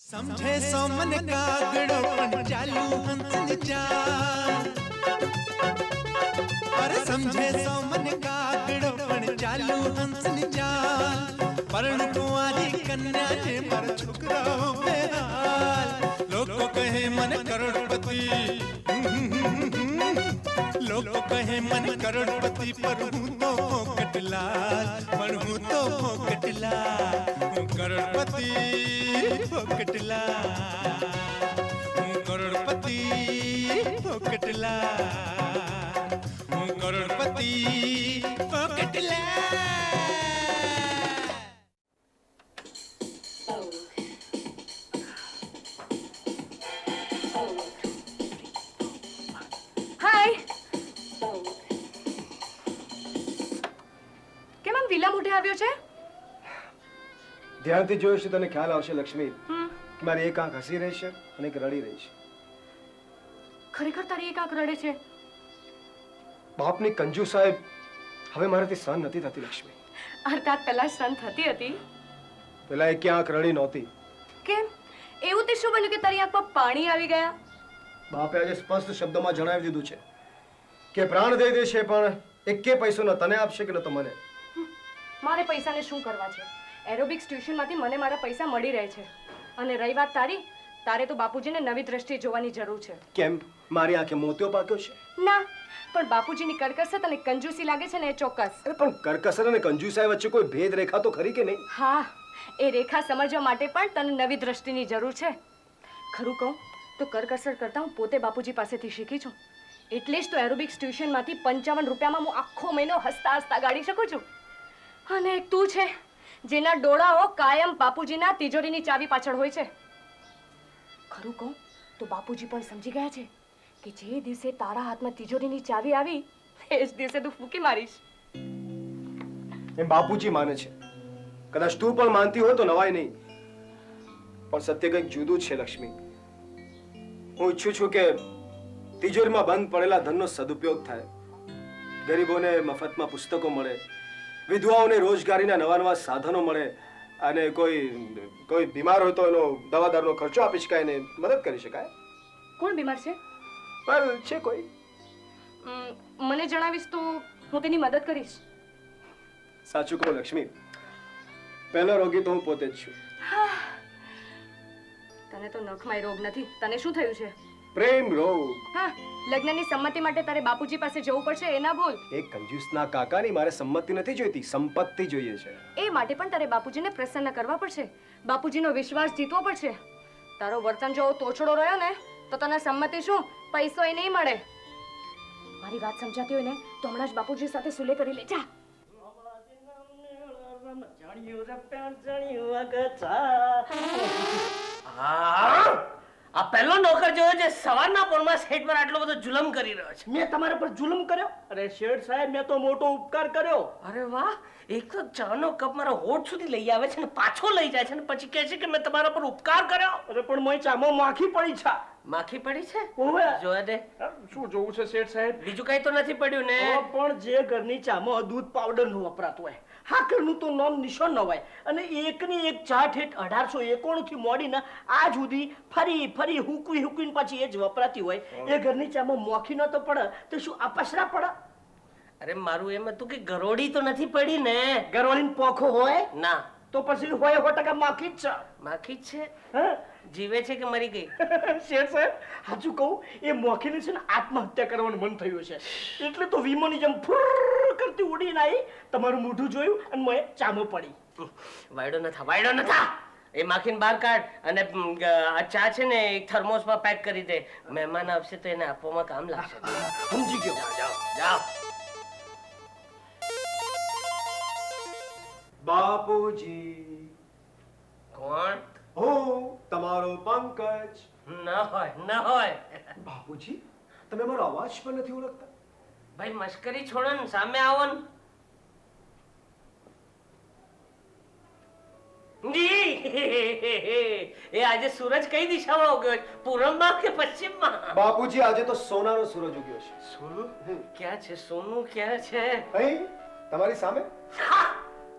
समझे सो मन कागड़ो पण चालू हंसनी चाल अरे समझे सो मन कागड़ो पण चालू हंसनी चाल परण कुंवारी कन्या जे मर छुकराओ बेहाल लोग कहे मन करोड़पति लोग कहे मन करोड़पति पर हूँ तो कटलाल पर हूँ तो कटलाल हूँ करोड़पति कटलाल हूँ करोड़पति कटलाल हूँ करोड़पति कटलाल। ધ્યાનથી જોઈશ તો તને ખ્યાલ આવશે લક્ષ્મી કે મારી એક આંખ હસી રહી છે અને એક રડી રહી છે. ખરેખર તારી એક આંખ રડે છે? બાપની કંજૂસાઈ હવે મારાથી સહન નથી થતી લક્ષ્મી. અર્થાત પહેલા સહન થતી હતી? પેલા એક આંખ રડી નહોતી. કેમ? એવું તે શું બન્યું કે તારી આંખમાં પાણી આવી ગયા? બાપે આજે સ્પષ્ટ શબ્દોમાં જણાવી દીધું છે કે પ્રાણ દઈ દેશે પણ એકે પૈસો ન તને આપશે કે ન તો મને. મારે પૈસાને શું કરવા છે? એરોબિક્સ ટ્યુશનમાંથી મને મારા પૈસા મળી રહે છે. અને રહી વાત તારી, તારે તો બાપુજીને નવી દ્રષ્ટિએ જોવાની જરૂર છે. કેમ? મારી આંખે મોતિયો પાક્યો છે? ના, પણ બાપુજીની કરકસર અને કંજૂસી લાગે છે ને એ ચોક્કસ. અરે પણ કરકસર અને કંજૂસાઈ વચ્ચે કોઈ ભેદ રેખા તો ખરી કે નહીં? હા, એ રેખા સમજવા માટે પણ તને નવી દ્રષ્ટિની જરૂર છે. ખરું કહું તો કરકસર કરતા હું પોતે બાપુજી પાસેથી શીખી છું. એટલે જ તો એરોબિક્સ ટ્યુશનમાંથી 55 રૂપિયામાં હું આખો મહિનો હસતા હસતા ગાળી શકું છું. અને એક તું છે જેના ડોળાઓ કાયમ બાપુજીના તિજોરીની ચાવી પાછળ હોય છે. ખરું કહું તો બાપુજી પણ સમજી ગયા છે કે જે દિવસે તારા હાથમાં તિજોરીની ચાવી આવી એ જ દિવસે તું ફૂંકી મારીશ. એમ બાપુજી માને છે. કદાચ તું પણ માનતી હોય તો નવાય નહીં, પણ સત્ય કંઈક જુદું છે લક્ષ્મી. હું ઈચ્છું છું કે તિજોરીમાં બંધ પડેલા ધનનો સદુપયોગ થાય, ગરીબોને મફતમાં પુસ્તકો મળે, વિધવાઓને રોજગારીના નવા નવા સાધનો મળે અને કોઈ બીમાર હોય તો એનો દવાદારનો ખર્ચો આપી શકાય ને મદદ કરી શકાય. કોણ બીમાર છે? પણ છે કોઈ? મને જણાવીશ તો હું તેની મદદ કરીશ. સાચું કહું લક્ષ્મી, પહેલો રોગી તો હું પોતે જ છું. તને તો નખમાં રોગ નથી. તને શું થયું છે? પ્રેમ રોગ. હા, લગ્નની સંમતિ માટે તારે બાપુજી પાસે જવું પડશે એ ના ભૂલ. એક કંજૂસના કાકાની મારે સંમતિ નથી જોઈતી, સંપત્તિ જોઈએ છે. એ માટે પણ તારે બાપુજીને પ્રસન્ન કરવા પડશે, બાપુજીનો વિશ્વાસ જીતવો પડશે. તારો વર્તન જો તોછડો રહ્યો ને તો તને સંમતિ શું, પૈસો એ નહીં મળે. મારી વાત સમજાતી હોય ને તો હમણાં જ બાપુજી સાથે સુલે કરી લે. જા. આ પહેલો નોકર જોયો છે સવારના પોરમાં સેટ પર આટલો બધો જુલમ કરી રહ્યો છે. મેં તમારા પર જુલમ કર્યો? અરે શેઠ સાહેબ, મેં તો મોટો ઉપકાર કર્યો. અરે વાહ, એક તો ચાનો કપ મારા હોઠ સુધી લઈ આવે છે ને પાછો લઈ જાય છે ને પછી કહે છે કે મેં તમારા પર ઉપકાર કર્યો. અરે પણ મોય ચામાં માખી પડી છે. માખી પડી છે? ઓવે. જોવા દે. શું જોવું છે શેઠ સાહેબ? બીજું કઈ તો નથી પડ્યું ને? પણ જે ઘરની ચામાં દૂધ પાવડર નું વપરાતું હોય, હાકરનું તો નામ નિશાન ન હોય, અને એકની એક ચા ઠેઠ 1891 થી મોડીને આજ સુધી ફરી ફરી હુકવીને પાછી એ જ વપરાતી હોય, એ ઘરની ચામાં મોખી ન તો પડે તો શું આ પસરા પડે? અરે મારું એમ હતું કે ગરોડી તો નથી પડી ને? ગરોળીને પોખો હોય ના. તો પછી હોય 100% માખી જ છે. માખી જ છે? હા, જીવે છે કે મરી ગઈ? શેઠ સાહેબ, સાચું કહું, એ મોખીને છે ને આત્મહત્યા કરવાનું મન થયું છે, એટલે તો વીમોની જેમ ફુર કરતી ઉડીને આવી, તમારું મોઢું જોયું અને મને ચામો પડી. વાયડો નથા. એ માખીને બહાર કાઢ અને આ ચા છે ને એક થર્મોસમાં પેક કરી દે. મહેમાન આવશે તો એને આપવામાં કામ લાગશે. સમજી ગયો. જાઓ. બાપુજી. કોણ? હું તમારો પંકજ. ન હોય. બાપુજી, તમે મારો અવાજ પણ નથી ઓળખતા? ભાઈ મશ્કરી છોડો ને, સામે આવો ને. એ આજે સૂરજ કઈ દિશામાં ઉગ્યો? પૂર્વમાં કે પશ્ચિમમાં? બાપુજી, આજે તો સોનાનો સૂરજ ઉગ્યો છે. સોનું ક્યાં છે? સોનું ક્યાં છે? અહીં તમારી સામે.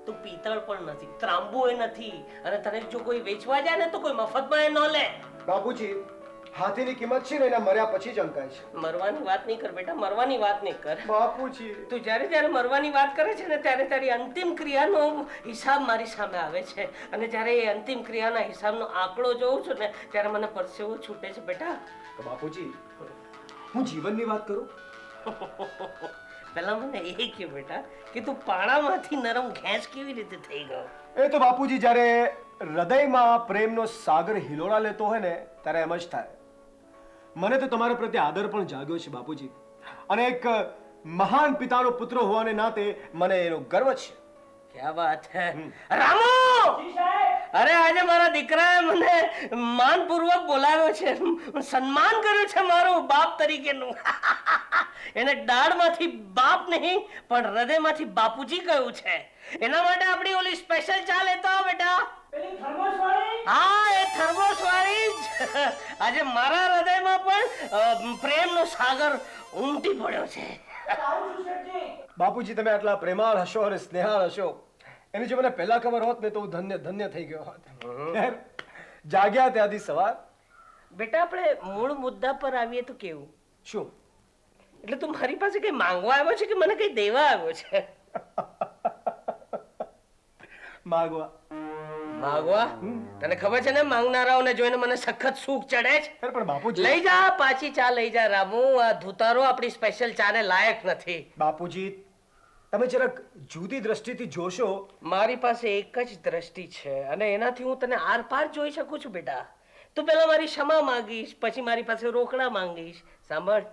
તું પિત્તળ પણ નથી, ત્રાંબુ એ નથી, અને તને જો કોઈ વેચવા જાય ને તો કોઈ મફતમાં એ ન લે. બાપુજી, હાથીની કિંમત છે ને એના મર્યા પછી જ અંકાય છે. મરવાની વાત નહીં કર બેટા, મરવાની વાત નહીં કર. બાપુજી, તું જ્યારે મરવાની વાત કરે છે ને ત્યારે તારી અંતિમ ક્રિયાનો હિસાબ મારી સામે આવે છે, અને જ્યારે એ અંતિમ ક્રિયાના હિસાબનો આંકડો જોઉં છું ને ત્યારે મને પરસેવો છૂટે છે બેટા. તો બાપુજી, હું જીવનની વાત કરું. પહેલા મને એ કે બેટા કે તું પાણામાંથી નરમ ઘેંસ કેવી રીતે થઈ ગયો? એ તો બાપુજી, જ્યારે હૃદયમાં પ્રેમનો સાગર હિલોળા લેતો હોય ને ત્યારે એમ જ થાય. મને તો તમારા પ્રત્યે આદર પણ જાગ્યો છે બાપુજી, અને એક મહાન પિતાનો પુત્ર હોવાને નાતે મને એનો ગર્વ છે. ક્યા વાત હે રામુ! અરે આજે મારા દીકરાએ મને માનપૂર્વક બોલાવ્યો છે, સન્માન કર્યું છે મારું બાપ તરીકેનું. એને દાળમાંથી બાપ નહીં પણ હૃદયમાંથી બાપુજી કહ્યું છે. એના માટે આપણી ઓલી સ્પેશિયલ ચા લેતો આવો બેટા. હા, એ થર્મોસ વાળી જ. આજે મારા હૃદયમાં પણ પ્રેમનો સાગર ઉમટી પડ્યો છે. બાપુજી, તમે આટલા પ્રેમાળ હશો અને સ્નેહાળ હશો એની જો મને પહેલા ખબર હોત ને તો હું ધન્ય ધન્ય થઈ ગયો હોત. ખેર, જાગ્યા ત્યાંથી સવાર. બેટા આપણે મૂળ મુદ્દા પર આવીએ તો કેવું? શું એટલે તું મારી પાસે કઈ માંગવા આવ્યો છે કે મને કઈ દેવા આવ્યો છે? માગવા. માગવા? તને ખબર છે ને માંગનારાઓને જોઈને મને સખત સૂખ ચડે છે. પણ બાપુજી, લઈ જા, પાછી ચા લઈ જા રામુ. આ ધુતારો આપણી સ્પેશિયલ ચાને લાયક નથી. બાપુજી, તમે જરાક જુદી દ્રષ્ટિથી જોશો. મારી પાસે એક જ દ્રષ્ટિ છે અને એનાથી હું તને આર પાર જોઈ શકું છું બેટા. તું પેલા મારી ક્ષમા માંગીશ, પછી મારી પાસે રોકડા માંગીશ. સાંભળ,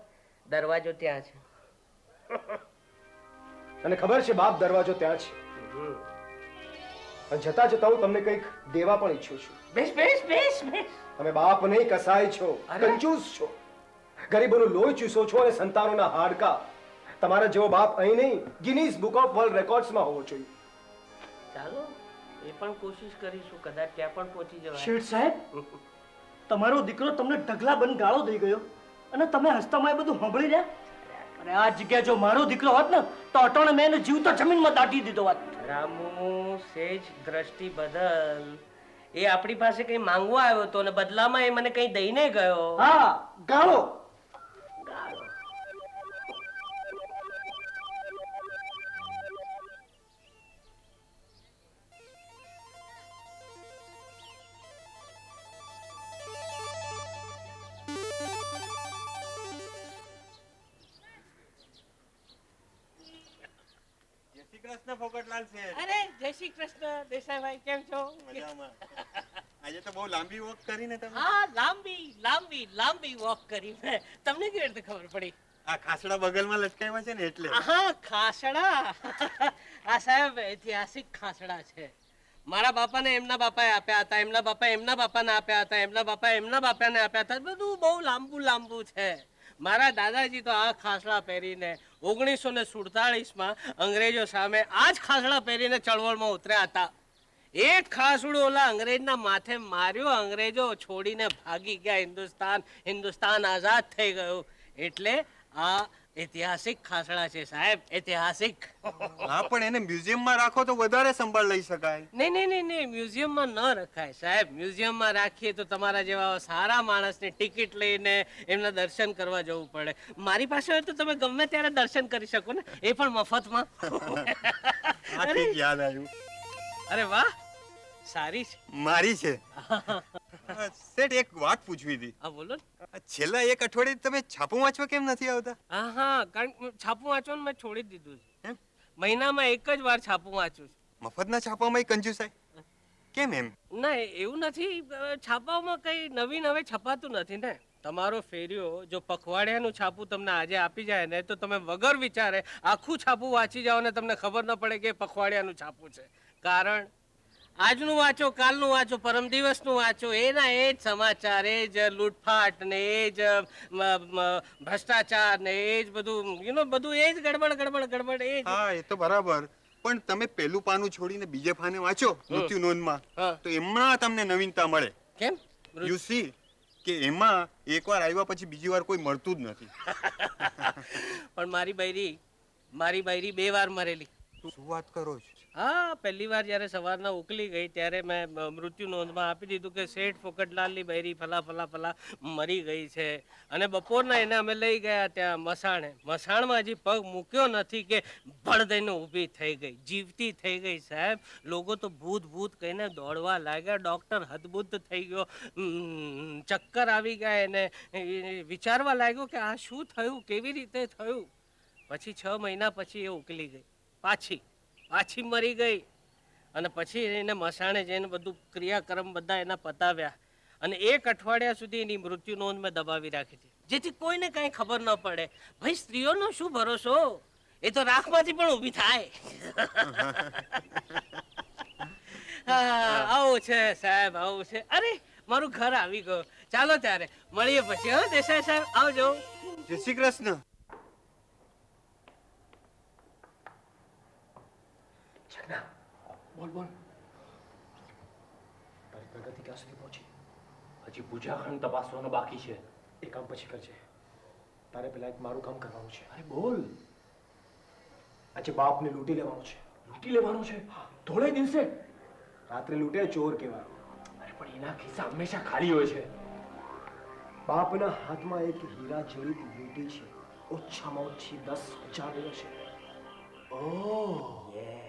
દરવાજો ત્યાં છે. અને ખબર છે બાપ, દરવાજો ત્યાં છે. અને જતા જતા હું તમને કંઈક દેવા પણ ઈચ્છું છું. બેસ બેસ બેસ બેસ. તમે બાપ નહીં, કસાય છો, કંજૂસ છો, ગરીબોનું લોહી ચૂસો છો અને સંતાનોના હાડકા. તમારા જેવો બાપ અહીં નહીં, ગિનીઝ બુક ઓફ વર્લ્ડ રેકોર્ડ્સમાં હોવો જોઈએ. ચાલો, એ પણ કોશિશ કરીશું, કદાચ ત્યાં પણ પહોંચી જવાય. શેઠ સાહેબ, તમારો દીકરો તમને ઢગલા બંધ ગાળો દઈ ગયો અને તમે હસતામાં એ બધું સાંભળી રહ્યા. અને આ જગ્યાએ જો મારો દીકરો હોત ને તો અટાણે મેં એને જીવતો જમીનમાં દાટી દીધો હોત. રામુ, સેજ દ્રષ્ટિ બદલ. એ આપણી પાસે કઈ માંગવા આવ્યો તો અને બદલામાં એ મને કઈ દઈને ગયો. હા, ગાળો. કૃષ્ણ ફોકટલાલ છે. અરે જય શ્રી કૃષ્ણ દેસાઈભાઈ, કેમ છો? મજામાં. આજે તો બહુ લાંબી વોક કરીને તમે. હા, લાંબી લાંબી લાંબી વોક કરી મેં. તમને કેવી રીતે ખબર પડી? આ ખાસડા બગલમાં લટકાવ્યા છે ને એટલે. હા, ખાસડા. આ સાહેબ ઐતિહાસિક ખાસડા છે. મારા બાપાને એમના બાપાએ આપ્યા હતા, એમના બાપા એમના બાપાને આપ્યા હતા, એમના બાપા એમના બાપાને આપ્યા હતા. બધું બહુ લાંબુ છે. મારા દાદાજી તો આ ખાસડા પહેરીને 1947માં અંગ્રેજો સામે આ જ ખાસડા પહેરીને ચળવળમાં ઉતર્યા હતા. એક ખાસડું ઓલા અંગ્રેજના માથે માર્યો, અંગ્રેજો છોડીને ભાગી ગયા. હિન્દુસ્તાન આઝાદ થઈ ગયું. એટલે આ ઐતિહાસિક ખાસડા છે સાહેબ, ઐતિહાસિક. હા, પણ એને મ્યુઝિયમમાં રાખો તો વધારે સંભાળ લઈ શકાય. નહીં, મ્યુઝિયમમાં ન રખાય સાહેબ. મ્યુઝિયમમાં રાખીએ તો તમારા જેવા સારા માણસની ટિકિટ લઈને એમના દર્શન કરવા જવું પડે. મારી પાસે હોય તો તમે ગમે ત્યારે દર્શન કરી શકો ને, એ પણ મફતમાં. હા, ઠીક, યાદ આવ્યું. અરે વાહ, સારી છે. મારી છે. સેઠ, એક વાત પૂછવી હતી. હા, બોલો. છેલ્લા એક અઠવાડિયે તમે છાપું વાંચવા કેમ નથી આવતા? હા, કારણ છાપું વાંચવાનું મેં છોડી દીધું છે. મહિનામાં એક જ વાર છાપું વાંચું છું. મફતના છાપામાં કંજુસાઈ કેમ એમ? ના, એવું નથી. છાપામાં કઈ નવીન હવે છપાતું નથી ને. તમારો ફેરિયો જો પખવાડિયાનું છાપું તમને આજે આપી જાય ને તો તમે વગર વિચારે આખું છાપું વાંચી જાઓ ને તમને ખબર ન પડે કે પખવાડિયાનું છાપું છે. કારણ આજનું વાંચો, કાલનું વાંચો, પરમ દિવસનું વાંચો, એના એ જ સમાચાર, એ જ લૂંટફાટ ને એ જ ભ્રષ્ટાચાર ને એ જ બધું બધું એ જ ગડબડ એ જ. હા, એ તો બરાબર. પણ તમે પેલું પાનું છોડીને બીજે પાને વાંચો મૃત્યુ નોંધમાં, તો એમાં તમને નવીનતા મળે. કેમ? યુ સી કે એમાં એકવાર આવ્યા પછી બીજી વાર કોઈ મળતું જ નથી. પણ મારી બૈરી 2 વાર મરેલી. શું વાત કરો છો? હા, પહેલી વાર જ્યારે સવારના ઉકલી ગઈ ત્યારે મેં મૃત્યુ નોંધમાં આપી દીધું કે શેઠ ફોકટલાલની બૈરી ફલા ફલા ફલા મરી ગઈ છે. અને બપોરના એને અમે લઈ ગયા ત્યાં મસાણે. મસાણમાં હજી પગ મૂક્યો નથી કે ભળ દઈને ઊભી થઈ ગઈ, જીવતી થઈ ગઈ સાહેબ. લોકો તો ભૂત ભૂત કહીને દોડવા લાગ્યા. ડૉક્ટર હદબુદ્ધ થઈ ગયો, ચક્કર આવી ગયા એને. વિચારવા લાગ્યો કે આ શું થયું, કેવી રીતે થયું. પછી 6 મહિના પછી એ ઉકલી ગઈ, પાછી મરી ગઈ. અને પછી એને મસાણે જઈને બધું ક્રિયાક્રમ બધા એના પતાવ્યા. અને 1 અઠવાડિયા સુધી એની મૃત્યુ નોંધ મેં દબાવી રાખી હતી, જેથી કોઈને કાંઈ ખબર ન પડે. ભાઈ, સ્ત્રીઓનો શું ભરોસો, એ તો રાખમાંથી પણ ઊભી થાય. આવું છે સાહેબ, આવું છે. અરે, મારું ઘર આવી ગયું. ચાલો ત્યારે મળીએ પછી. હા દેસાઈ સાહેબ, આવજો. જય શ્રી કૃષ્ણ. બોલ બોલ, તારી પ્રગતિ ક્યાં સુધી પહોંચી? હજી પૂજા ખંડ તપાસવાનો બાકી છે. એ કામ પછી કરજે. તારે પેલા એક મારું કામ કરવાનું છે. અરે બોલ. આજે બાપને લૂંટી લેવાનો છે. લૂંટી લેવાનો છે? થોડે દિવસે રાત્રે લૂંટે ચોર કહેવાય. અરે પણ એના ખિસ્સા હંમેશા ખાલી હોય છે. બાપના હાથમાં એક હીરા જડિત વીંટી છે. ઓછામાં ઓછી 10,000 છે. ઓહ યસ.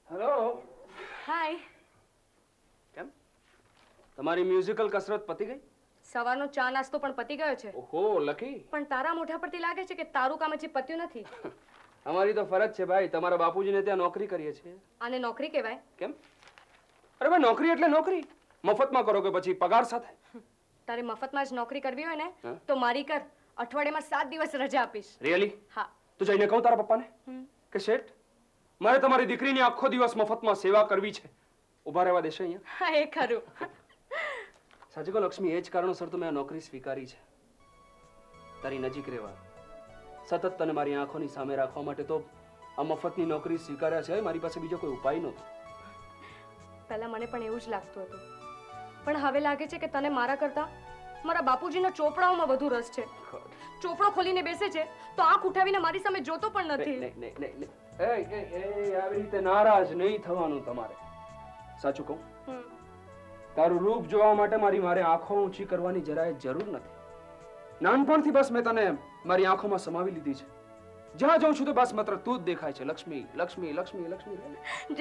હેલો. હાય. કેમ તમારી મ્યુઝિકલ કસરત પતી ગઈ? સવારનો ચા નાસ્તો પણ પતી ગયો છે. ઓહો લકી, પણ તારા મોઢા પરથી લાગે છે કે તારું કામ હજી પત્યું નથી. અમારી તો ફરજ છે ભાઈ, તમારા બાપુજીને ત્યાં નોકરી કરીએ છીએ. આને નોકરી કહેવાય? કેમ? અરે ભાઈ, નોકરી એટલે નોકરી. મફતમાં કરો કે પછી પગાર સાથે? તારે મફતમાં જ નોકરી કરવી હોય ને હા? તો મારી કર. અઠવાડિયામાં 7 દિવસ રજા આપીશ. રિયલી? હા. તું જઈને કહું તારા પપ્પાને કે શેઠ, મારે તમારી દીકરીની આખો દિવસ મફતમાં સેવા કરવી છે. ઊભા રહેવા દેશે અહીંયા? હા, એ ખરું. સાચું કહો લક્ષ્મી, એ જ કારણોસર તો મેં આ નોકરી સ્વીકારી છે. તારી નજીક રહેવા, સતત તને મારી આંખોની સામે રાખવા માટે તો આ મફતની નોકરી સ્વીકાર્યા છે. મારી પાસે બીજો કોઈ ઉપાય નહોતો. પહેલા મને પણ એવું જ લાગતું હતું, પણ હવે લાગે છે કે તને મારા કરતા મારા બાપુજીના ચોપડાઓમાં વધુ રસ છે. ચોપડો ખોલીને બેસે છે તો આંખ ઉઠાવીને મારી સામે જોતો પણ નથી. નહીં, આવી રીતે નારાજ નહીં થવાનું તમારે. સાચું કહું, તારું રૂપ જોવા માટે મારે આંખો ઊંચી કરવાની જરાય જરૂર નથી. નાનપણથી બસ મેં તને મારી આંખોમાં સમાવી લીધી છે. જ્યાં જાઉં છું તો બસ માત્ર તું જ દેખાય છે. લક્ષ્મી, લક્ષ્મી, લક્ષ્મી, લક્ષ્મી.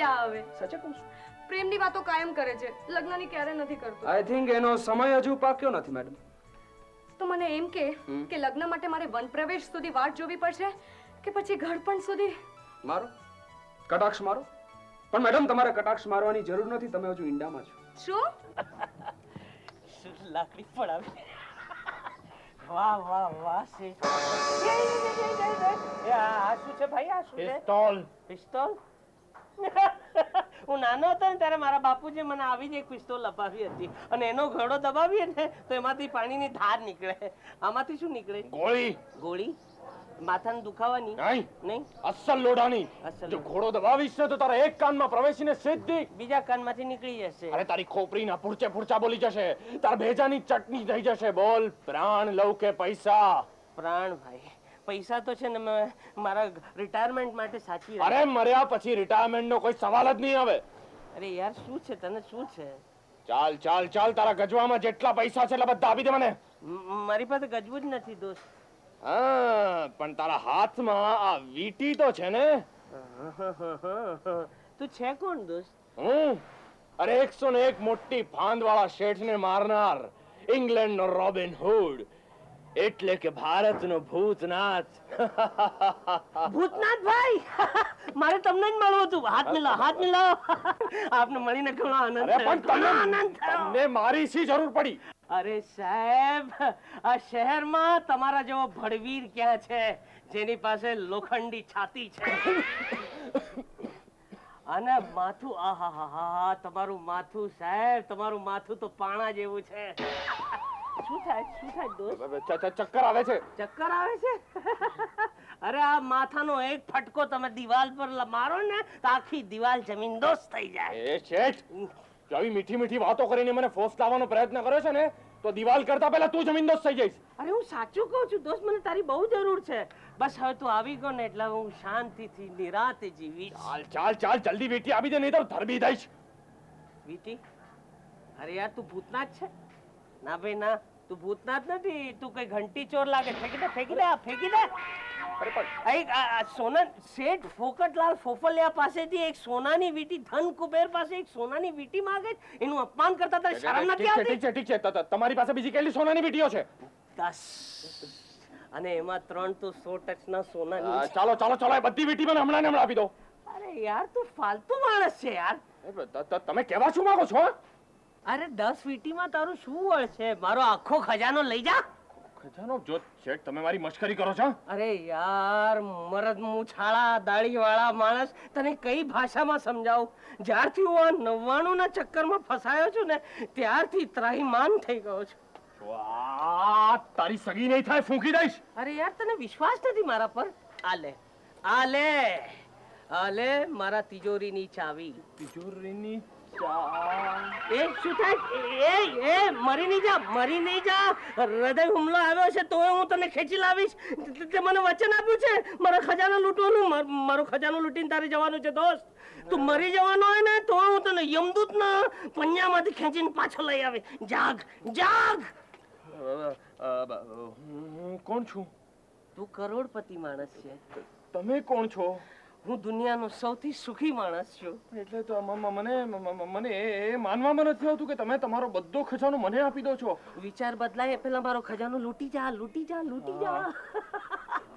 જા હવે. સાચું કહું છું. પ્રેમની વાતો કાયમ કરે છે, લગ્નની ક્યારે નથી કરતો. આઈ થિંક એનો સમય હજુ પાક્યો નથી મેડમ. તો મને એમ કે લગ્ન માટે મારે વનપ્રવેશ સુધી વાટ જોવી પડશે કે પછી ઘડપણ સુધી? મારો કટાક્ષ મારો. પણ મેડમ, તમારે કટાક્ષ મારવાની જરૂર નથી. તમે હજુ ઈંડામાં છો. શું? લાકડી પડાવી. વાહ વાહ વાહ શેઠ. આ શું છે ભાઈ? આ શું છે? પિસ્તોલ. પિસ્તોલ? હું નાનો હતો ને ત્યારે મારા બાપુજી મને આવી જ એક પિસ્તોલ અપાવી હતી, અને એનો ઘડો દબાવીએ ને તો એમાંથી પાણીની ધાર નીકળે. આમાંથી શું નીકળે? ગોળી. ગોળી? માથાને દુખાવાની? નહીં નહીં, અસલ લોડાની. અસલ જો ઘોડો દબાવીશ ને તો તારા એક કાનમાં પ્રવેશીને સીધી બીજા કાનમાંથી નીકળી જશે. અરે તારી ખોપરીના પૂરચે પૂરચા બોલી જશે. તારા ભેજાની ચટણી થઈ જશે. બોલ, પ્રાણ લઉં કે પૈસા? પ્રાણ ભાઈ. પૈસા તો છે ને મેં મારા રિટાયરમેન્ટ માટે સાચવી અરે મર્યા પછી રિટાયરમેન્ટ નો કોઈ સવાલ જ નહીં આવે. અરે યાર, શું છે તને? શું છે? ચાલ ચાલ ચાલ, તારા ગજવામાં જેટલા પૈસા છે એટલા બધા આપી દે મને. મારી પાસે ગજવું જ નથી દોસ્ત. હા, પણ તારા હાથમાં આ વીંટી તો છે ને. તું છે કોણ દોસ્ત? અરે 101 મોટી ફાંદ વાળા શેઠને મારનાર ઇંગ્લેન્ડનો રોબિન હુડ, એટલે કે ભારતનો ભૂતનાથ. ભૂતનાથ ભાઈ, મારે તમને જ મળવું હતું. હાથ મિલાવો, હાથ મિલાવો. આપને મળીને ઘણો આનંદ અરે થયો. પણ ઘણો આનંદ થયો. તમને મારી શી જરૂર પડી? અરે સાહેબ, આ શહેરમાં તમારા જેવો ભડવીર ક્યાં છે જેની પાસે લોખંડી છાતી છે અને માથું? આહાહાહા, તમારું માથું સાહેબ, તમારું માથું તો પાણા જેવું છે. શું થાય? શું થાય દોસ્ત? ચક્કર આવે છે. ચક્કર આવે છે? અરે આ માથાનો એક ફટકો તમે દિવાલ પર મારો ને તો આખી દિવાલ જમીનદોસ્ત થઈ જાય. એ શેઠ, આવી મીઠી મીઠી વાતો કરીને મને ફોસ લાવવાનો પ્રયત્ન કર્યો છે ને, તો દિવાલ કરતા પહેલા તું જમીનદોસ્ત થઈ જઈશ. અરે હું સાચું કહું છું દોસ્ત, મને તારી બહુ જરૂર છે. બસ હવે તું આવી ગયો ને એટલે હું શાંતિથી નિરાતે જીવીશ. ચાલ ચાલ ચાલ જલ્દી વીટી આપી દે, નહીં તો ધરબી દઈશ. વીટી? અરે યાર તું ભૂતનાથ છે? ના ભાઈ ના, તું ભૂતનાથ નથી, તું કઈ ઘંટી ચોર લાગે. ફેંકી દે ફેંકી દે ફેંકી દે. અરે પણ સોના શેઠ ફોકટલાલ ફોફલિયા પાસેથી એક સોનાની વીટી, ધન કુબેર પાસે એક સોનાની વીટી માંગે છે. એનું અપમાન કરતા તારે શરમ નથી આવતી? ઠીક છે તમારી પાસે બીજી કેટલી સોનાની વીટીઓ છે? 10 અને એમાં 3 તો 100 ટચના સોનાની છે. ચાલો ચાલો ચાલો એ બધી વીટી મને હમણાં ને હમણાં આપી દો. અરે યાર તું ફાલતુ માણસ છે યાર. તમે કેવા શું માંગો છો? અરે 10 વીટીમાં તારું શું વળ છે? મારો આખો ખજાનો લઈ જા. ખજાનો? જો શેઠ તમે મારી મશ્કરી કરો છો? અરે યાર મરદ મૂછાળા દાઢીવાળા માણસ, તને કઈ ભાષામાં સમજાવું? જ્યારથી હું આ 99 ના ચક્કરમાં ફસાયો છું ને ત્યારથી ત્રાહિમામ થઈ ગયો છું. તારી સગી નહીં થાય, ફૂંકી દઈશ. અરે યાર તને વિશ્વાસ નથી મારા પર? આ લે આ લે આ લે મારા તિજોરીની ચાવી. તિજોરીની એ શું થાય? એ મરી નહીં જા. હૃદય હુમલો આવ્યો છે તો હું તને ખેંચી લાવીશ. તે મને વચન આપ્યું છે મારો ખજાનો લૂંટવાનું. મારો ખજાનો લૂંટીને તારે જવાનું છે દોસ્ત. તું મરી જવાનો હોય ને તો હું તને યમદૂતના પંજામાંથી ખેંચીને પાછો લઈ આવે. જાગ જાગ. હું કોણ છું? તું કરોડપતિ માણસ છે. તમે કોણ છો? હું દુનિયાનો સૌથી સુખી માણસ છું. એટલે તો મને એ માનવામાં નથી આવતું કે તમે તમારો બધો ખજાનો મને આપી દો છો. વિચાર બદલાય એ પહેલા મારો ખજાનો લૂંટી જા.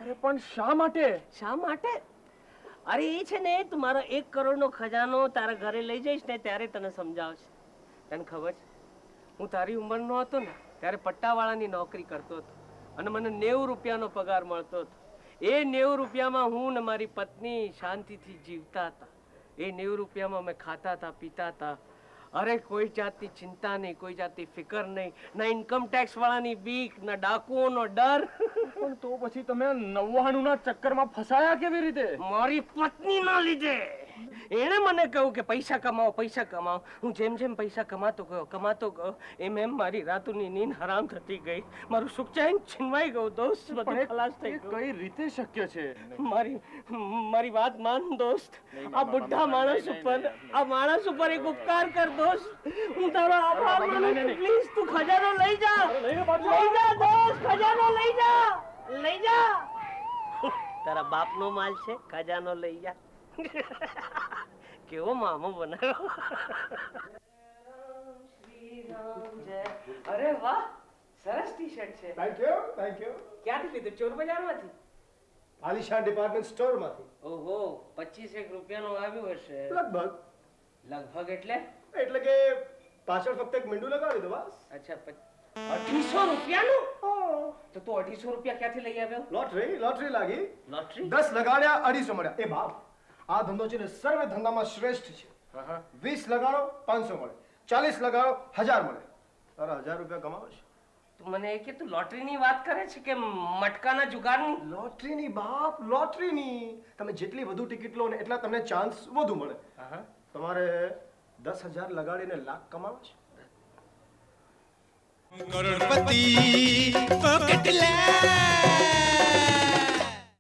અરે પણ શા માટે? શા માટે? અરે એ છે ને તું મારો 1 કરોડનો ખજાનો તારા ઘરે લઈ જઈશ ને ત્યારે તને સમજાવશે. તને ખબર છે હું તારી ઉંમરનો હતો ને ત્યારે પટ્ટાવાળાની નોકરી કરતો હતો અને મને 90 રૂપિયાનો પગાર મળતો હતો. એ 90 રૂપિયામાં હું ને મારી પત્ની શાંતિથી જીવતા હતા. એ 90 રૂપિયામાં અમે ખાતા હતા, પીતા હતા. અરે કોઈ જાતની ચિંતા નહીં, કોઈ જાતની ફિકર નહીં, ના ઇન્કમ ટેક્સ વાળાની બીક, ના ડાકુઓનો ડર. પણ તો પછી તમે 99 ના ચક્કરમાં ફસાયા કેવી રીતે? મારી પત્નીના લીધે. એણે મને કહ્યું કે પૈસા કમાઓ. હું જેમ જેમ પૈસા કમાતો ગયો એમ એમ મારી રાતોની નીંદ હરામ થતી ગઈ. મારું સુખ ચેન છીનવાઈ ગયું દોસ્ત. બધું ખલાસ થઈ ગયું. કઈ રીતે શક્ય છે? મારી વાત માન દોસ્ત. આ બુઢા માણસ ઉપર એક ઉપકાર કર દોસ્ત. હું તારો આભાર માનું છું. પ્લીઝ તું ખજાનો લઈ જા દોસ્ત. ખજાનો લઈ જા. તારા બાપનો માલ છે, ખજાનો લઈ જા. કેવો મામો બનાવ્યો. અરે વાહ, સરસ ટી-શર્ટ છે. થેન્ક યુ ક્યાંથી લીધું? ચોર બજારમાંથી? આલિશાન ડિપાર્ટમેન્ટ સ્ટોરમાંથી. ઓહો, 25 રૂપિયાનું આવ્યું હશે. લગભગ એટલે કે પાછળ ફક્ત એક મીંડું લગાડી દો બસ. અચ્છા, 2800 રૂપિયાનું? તો તું 2800 રૂપિયા ક્યાંથી લઈ આવ્યો? લોટરી લાગી. લોટરી? 10 લગાડ્યા 250 મળ્યા. એ બાપ, આ ધંધો છે ને સર્વે ધંધામાં શ્રેષ્ઠ છે. 20 લગાડો 500 મળે, 40 લગાડો 1000 મળે. તારા 1000 રૂપિયા કમાવો છે. તું મને એ કે તું લોટરીની વાત કરે છે કે મટકાના જુગારની? લોટરીની બાપ, લોટરીની. તમે જેટલી વધુ ટિકિટ લો ને એટલા તમને ચાન્સ વધુ મળે. તમારે 10,000 લગાડીને લાખ કમાવો છે. કરોડપતિ પોકેટ લે